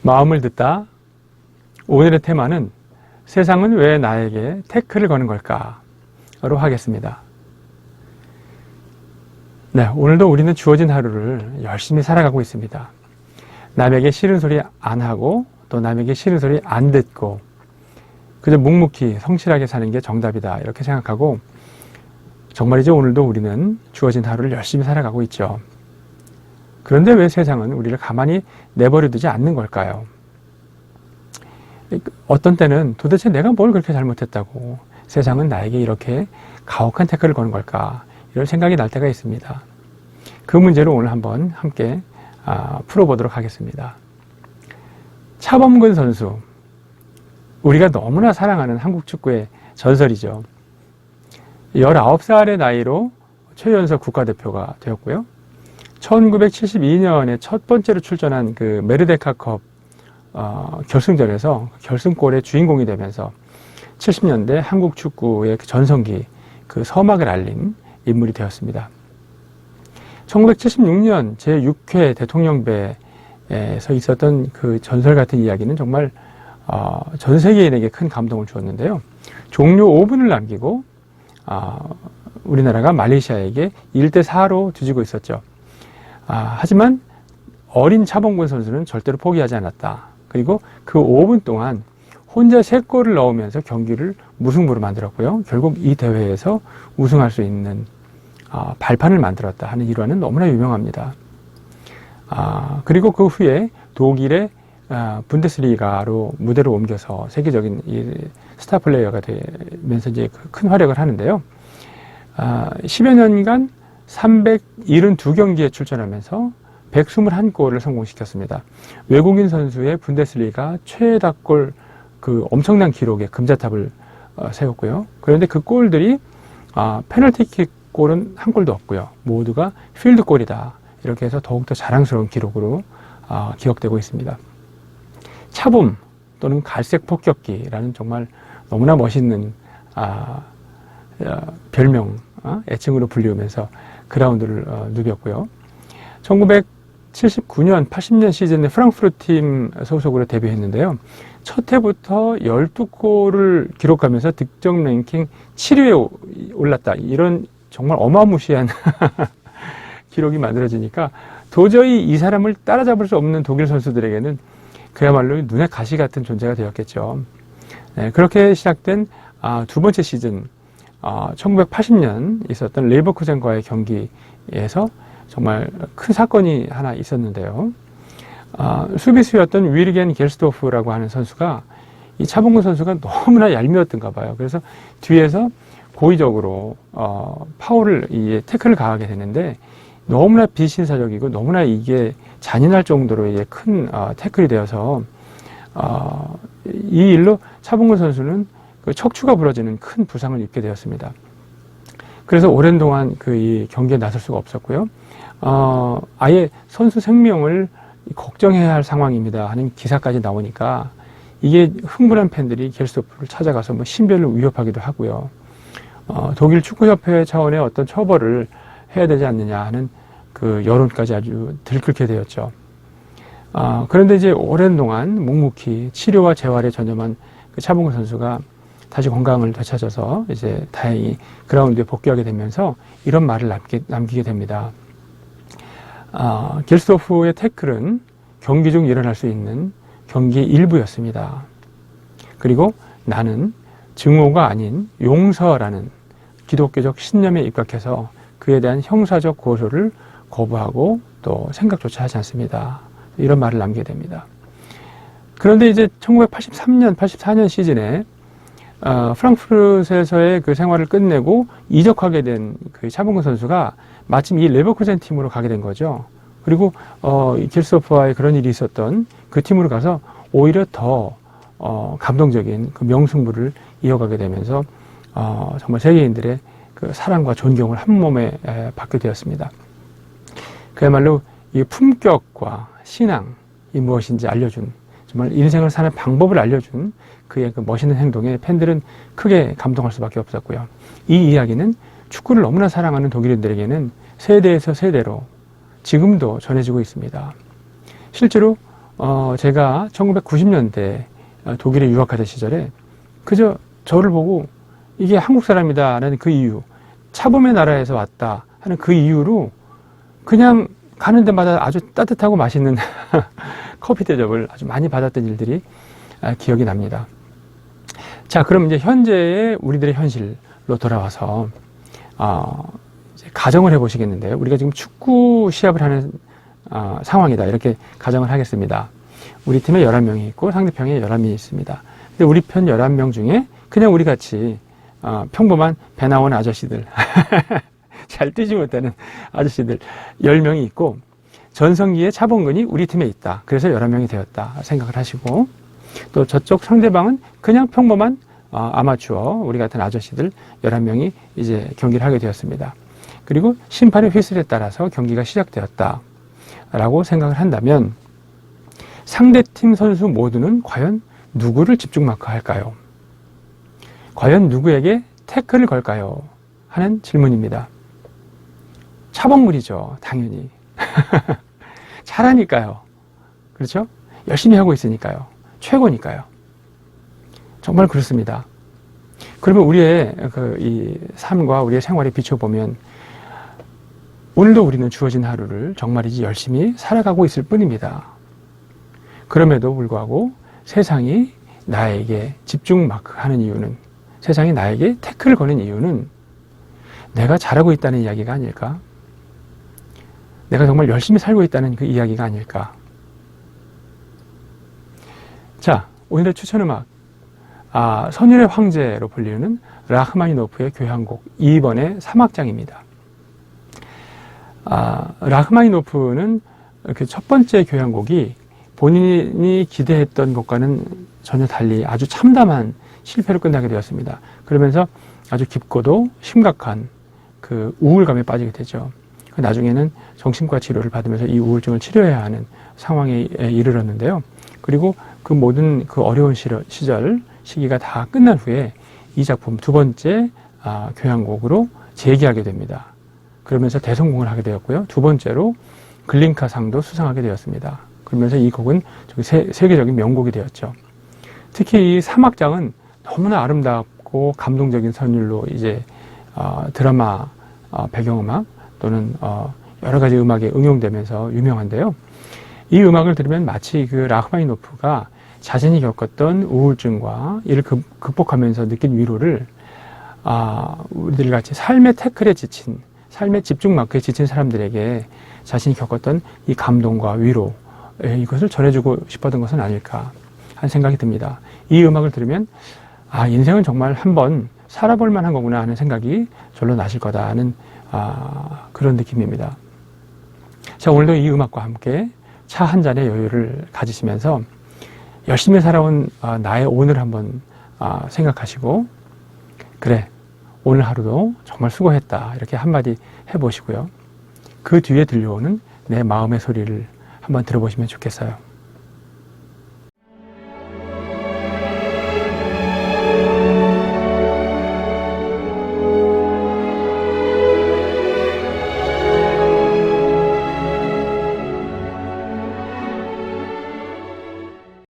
마음을 듣다. 오늘의 테마는 세상은 왜 나에게 태클을 거는 걸까로 하겠습니다. 네, 오늘도 우리는 주어진 하루를 열심히 살아가고 있습니다. 남에게 싫은 소리 안 하고 또 남에게 싫은 소리 안 듣고 그저 묵묵히 성실하게 사는 게 정답이다 이렇게 생각하고 정말이죠. 오늘도 우리는 주어진 하루를 열심히 살아가고 있죠. 그런데 왜 세상은 우리를 가만히 내버려 두지 않는 걸까요? 어떤 때는 도대체 내가 뭘 그렇게 잘못했다고 세상은 나에게 이렇게 가혹한 태클을 거는 걸까 이런 생각이 날 때가 있습니다. 그 문제를 오늘 한번 함께 풀어보도록 하겠습니다. 차범근 선수, 우리가 너무나 사랑하는 한국 축구의 전설이죠. 19살의 나이로 최연소 국가대표가 되었고요. 1972년에 첫 번째로 출전한 그 메르데카컵 결승전에서 결승골의 주인공이 되면서 70년대 한국 축구의 전성기 그 서막을 알린 인물이 되었습니다. 1976년 제6회 대통령배에서 있었던 그 전설 같은 이야기는 정말 전 세계인에게 큰 감동을 주었는데요. 종료 5분을 남기고 우리나라가 말레이시아에게 1대4로 뒤지고 있었죠. 하지만 어린 차범근 선수는 절대로 포기하지 않았다. 그리고 그 5분 동안 혼자 3골을 넣으면서 경기를 무승부로 만들었고요. 결국 이 대회에서 우승할 수 있는 발판을 만들었다 하는 일화는 너무나 유명합니다. 그리고 그 후에 독일의 분데스리가로 무대로 옮겨서 세계적인 이 스타 플레이어가 되면서 이제 큰 활약을 하는데요. 10여 년간 372경기에 출전하면서 121골을 성공시켰습니다. 외국인 선수의 분데스리가 최다골 그 엄청난 기록의 금자탑을 세웠고요. 그런데 그 골들이 페널티킥 골은 한 골도 없고요. 모두가 필드골이다. 이렇게 해서 더욱더 자랑스러운 기록으로 기억되고 있습니다. 차붐 또는 갈색 폭격기라는 정말 너무나 멋있는 별명, 애칭으로 불리우면서 그라운드를 누볐고요. 1979년, 80년 시즌에 프랑크푸르트 팀 소속으로 데뷔했는데요. 첫 해부터 12골을 기록하면서 득점 랭킹 7위에 올랐다. 이런 정말 어마무시한 기록이 만들어지니까 도저히 이 사람을 따라잡을 수 없는 독일 선수들에게는 그야말로 눈에 가시 같은 존재가 되었겠죠. 네, 그렇게 시작된 두 번째 시즌 1980년 있었던 레버쿠젠과의 경기에서 정말 큰 사건이 하나 있었는데요. 수비수였던 위르겐 겔스도프라고 하는 선수가 이 차범근 선수가 너무나 얄미웠던가 봐요. 그래서 뒤에서 고의적으로 파울을 태클을 가하게 되는데 너무나 비신사적이고 너무나 이게 잔인할 정도로 큰 태클이 되어서 이 일로 차범근 선수는 그 척추가 부러지는 큰 부상을 입게 되었습니다. 그래서 오랜 동안 이 경기에 나설 수가 없었고요. 아예 선수 생명을 걱정해야 할 상황입니다 하는 기사까지 나오니까 이게 흥분한 팬들이 겔스도프를 찾아가서 뭐 신변을 위협하기도 하고요. 독일 축구협회 차원의 어떤 처벌을 해야 되지 않느냐 하는 그 여론까지 아주 들끓게 되었죠. 그런데 이제 오랜 동안 묵묵히 치료와 재활에 전념한 그 차범근 선수가 다시 건강을 되찾아서 이제 다행히 그라운드에 복귀하게 되면서 이런 말을 남기게 됩니다. 겔스도프의 태클은 경기 중 일어날 수 있는 경기의 일부였습니다. 그리고 나는 증오가 아닌 용서라는 기독교적 신념에 입각해서 그에 대한 형사적 고소를 거부하고 또 생각조차 하지 않습니다. 이런 말을 남기게 됩니다. 그런데 이제 1983년, 84년 시즌에 프랑크푸르트에서의 그 생활을 끝내고 이적하게 된 그 차범근 선수가 마침 이 레버쿠젠 팀으로 가게 된 거죠. 그리고 겔스도프와의 그런 일이 있었던 그 팀으로 가서 오히려 더 감동적인 그 명승부를 이어가게 되면서 정말 세계인들의 그 사랑과 존경을 한 몸에 받게 되었습니다. 그야말로 이 품격과 신앙이 무엇인지 알려준, 정말 인생을 사는 방법을 알려준 그의 그 멋있는 행동에 팬들은 크게 감동할 수밖에 없었고요. 이 이야기는 축구를 너무나 사랑하는 독일인들에게는 세대에서 세대로 지금도 전해지고 있습니다. 실제로 제가 1990년대 독일에 유학하던 시절에 그저 저를 보고 이게 한국 사람이다라는 그 이유, 차범의 나라에서 왔다 하는 그 이유로 그냥 가는 데마다 아주 따뜻하고 맛있는 커피 대접을 아주 많이 받았던 일들이 기억이 납니다. 자, 그럼 이제 현재의 우리들의 현실로 돌아와서 이제 가정을 해보시겠는데요. 우리가 지금 축구 시합을 하는 상황이다. 이렇게 가정을 하겠습니다. 우리 팀에 11명이 있고 상대편에 11명이 있습니다. 근데 우리 편 11명 중에 그냥 우리 같이 평범한 배 나온 아저씨들 잘 뛰지 못하는 아저씨들 10명이 있고 전성기의 차범근이 우리 팀에 있다. 그래서 11명이 되었다 생각을 하시고 또 저쪽 상대방은 그냥 평범한 아마추어 우리 같은 아저씨들 11명이 이제 경기를 하게 되었습니다. 그리고 심판의 휘슬에 따라서 경기가 시작되었다 라고 생각을 한다면 상대팀 선수 모두는 과연 누구를 집중 마크할까요? 과연 누구에게 태클을 걸까요? 하는 질문입니다. 차범근이죠. 당연히. 잘하니까요. 그렇죠? 열심히 하고 있으니까요. 최고니까요. 정말 그렇습니다. 그러면 우리의 이 삶과 우리의 생활에 비춰보면 오늘도 우리는 주어진 하루를 정말이지 열심히 살아가고 있을 뿐입니다. 그럼에도 불구하고 세상이 나에게 집중 마크하는 이유는, 세상이 나에게 태클을 거는 이유는 내가 잘하고 있다는 이야기가 아닐까? 내가 정말 열심히 살고 있다는 그 이야기가 아닐까? 자, 오늘의 추천음악 선율의 황제로 불리는 라흐마니노프의 교향곡 2번의 3악장입니다. 라흐마니노프는 그 첫 번째 교향곡이 본인이 기대했던 것과는 전혀 달리 아주 참담한 실패로 끝나게 되었습니다. 그러면서 아주 깊고도 심각한 그 우울감에 빠지게 되죠. 나중에는 정신과 치료를 받으면서 이 우울증을 치료해야 하는 상황에 이르렀는데요. 그리고 그 모든 그 어려운 시기가 다 끝난 후에 이 작품 두 번째 교향곡으로 재기하게 됩니다. 그러면서 대성공을 하게 되었고요. 두 번째로 글린카상도 수상하게 되었습니다. 그러면서 이 곡은 세계적인 명곡이 되었죠. 특히 이 3악장은 너무나 아름답고 감동적인 선율로 이제 드라마 배경음악 또는 여러 가지 음악에 응용되면서 유명한데요. 이 음악을 들으면 마치 그 라흐마니노프가 자신이 겪었던 우울증과 이를 극복하면서 느낀 위로를 우리들 같이 삶의 태클에 지친, 삶의 집중 마크에 지친 사람들에게 자신이 겪었던 이 감동과 위로, 이것을 전해주고 싶었던 것은 아닐까 하는 생각이 듭니다. 이 음악을 들으면 인생은 정말 한번 살아볼 만한 거구나 하는 생각이 절로 나실 거다 하는 그런 느낌입니다. 자, 오늘도 이 음악과 함께 차 한 잔의 여유를 가지시면서 열심히 살아온 나의 오늘 한번 생각하시고, 그래, 오늘 하루도 정말 수고했다 이렇게 한마디 해보시고요. 그 뒤에 들려오는 내 마음의 소리를 한번 들어보시면 좋겠어요.